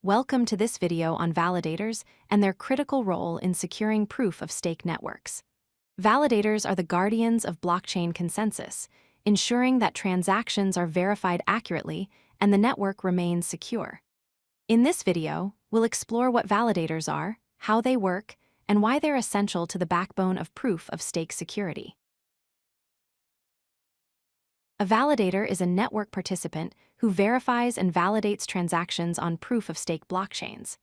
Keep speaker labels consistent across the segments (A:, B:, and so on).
A: Welcome to this video on validators and their critical role in securing proof-of-stake networks. Validators are the guardians of blockchain consensus, ensuring that transactions are verified accurately and the network remains secure. In this video, we'll explore what validators are, how they work, and why they're essential to the backbone of proof-of-stake security. A validator is a network participant who verifies and validates transactions on proof-of-stake blockchains.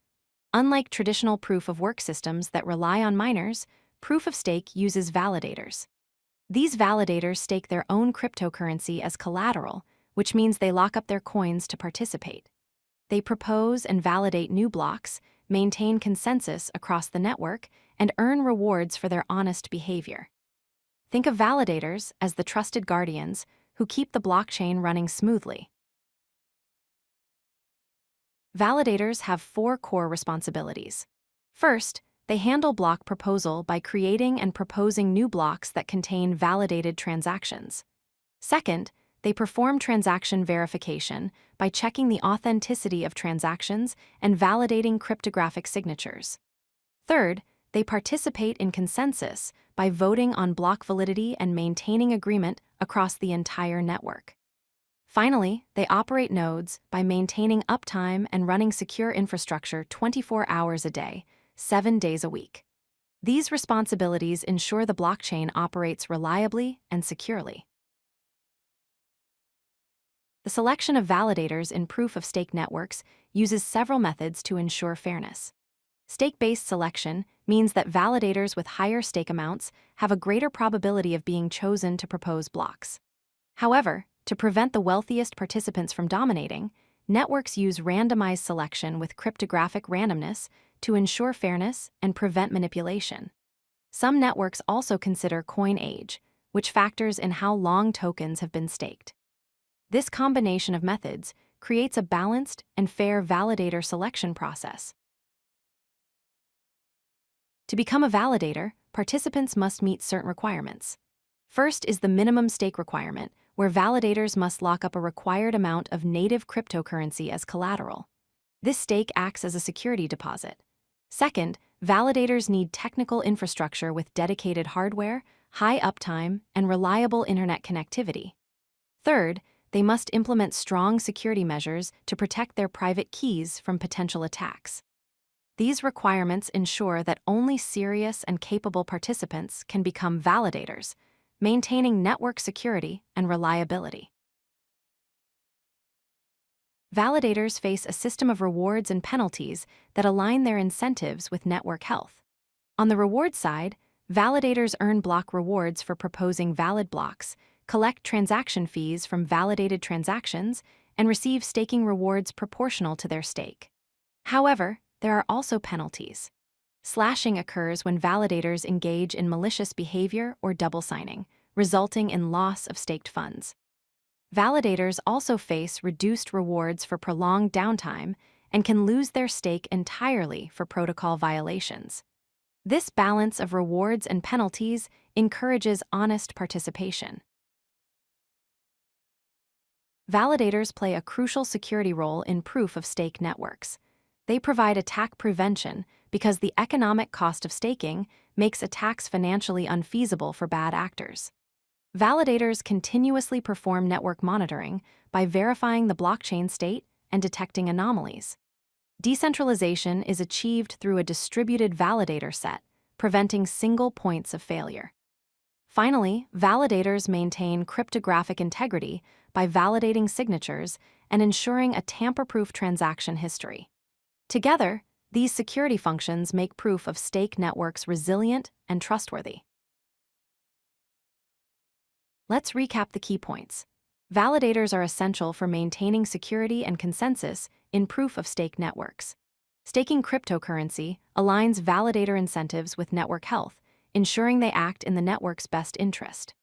A: Unlike traditional proof-of-work systems that rely on miners, proof-of-stake uses validators. These validators stake their own cryptocurrency as collateral, which means they lock up their coins to participate. They propose and validate new blocks, maintain consensus across the network, and earn rewards for their honest behavior. Think of validators as the trusted guardians who keep the blockchain running smoothly. Validators have 4 core responsibilities. First, they handle block proposal by creating and proposing new blocks that contain validated transactions. Second, they perform transaction verification by checking the authenticity of transactions and validating cryptographic signatures. Third, they participate in consensus by voting on block validity and maintaining agreement across the entire network. Finally, they operate nodes by maintaining uptime and running secure infrastructure 24 hours a day, 7 days a week. These responsibilities ensure the blockchain operates reliably and securely. The selection of validators in proof-of-stake networks uses several methods to ensure fairness. Stake-based selection means that validators with higher stake amounts have a greater probability of being chosen to propose blocks. However, to prevent the wealthiest participants from dominating, networks use randomized selection with cryptographic randomness to ensure fairness and prevent manipulation. Some networks also consider coin age, which factors in how long tokens have been staked. This combination of methods creates a balanced and fair validator selection process. To become a validator, participants must meet certain requirements. First is the minimum stake requirement, where validators must lock up a required amount of native cryptocurrency as collateral. This stake acts as a security deposit. Second, validators need technical infrastructure with dedicated hardware, high uptime, and reliable internet connectivity. Third, they must implement strong security measures to protect their private keys from potential attacks. These requirements ensure that only serious and capable participants can become validators, maintaining network security and reliability. Validators face a system of rewards and penalties that align their incentives with network health. On the reward side, validators earn block rewards for proposing valid blocks, collect transaction fees from validated transactions, and receive staking rewards proportional to their stake. However, there are also penalties. Slashing occurs when validators engage in malicious behavior or double signing, resulting in loss of staked funds. Validators also face reduced rewards for prolonged downtime and can lose their stake entirely for protocol violations. This balance of rewards and penalties encourages honest participation. Validators play a crucial security role in proof-of-stake networks. They provide attack prevention because the economic cost of staking makes attacks financially unfeasible for bad actors. Validators continuously perform network monitoring by verifying the blockchain state and detecting anomalies. Decentralization is achieved through a distributed validator set, preventing single points of failure. Finally, validators maintain cryptographic integrity by validating signatures and ensuring a tamper-proof transaction history. Together, these security functions make proof-of-stake networks resilient and trustworthy. Let's recap the key points. Validators are essential for maintaining security and consensus in proof-of-stake networks. Staking cryptocurrency aligns validator incentives with network health, ensuring they act in the network's best interest.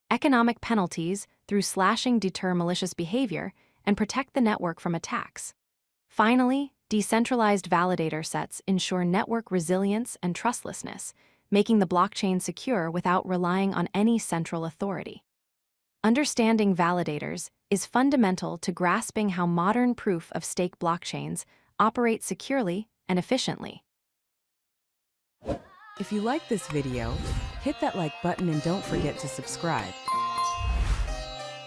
A: Economic penalties through slashing deter malicious behavior and protect the network from attacks. Finally, decentralized validator sets ensure network resilience and trustlessness, making the blockchain secure without relying on any central authority. Understanding validators is fundamental to grasping how modern proof-of-stake blockchains operate securely and efficiently.
B: If you like this video, hit that like button and don't forget to subscribe.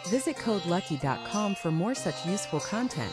B: Visit codelucky.com for more such useful content.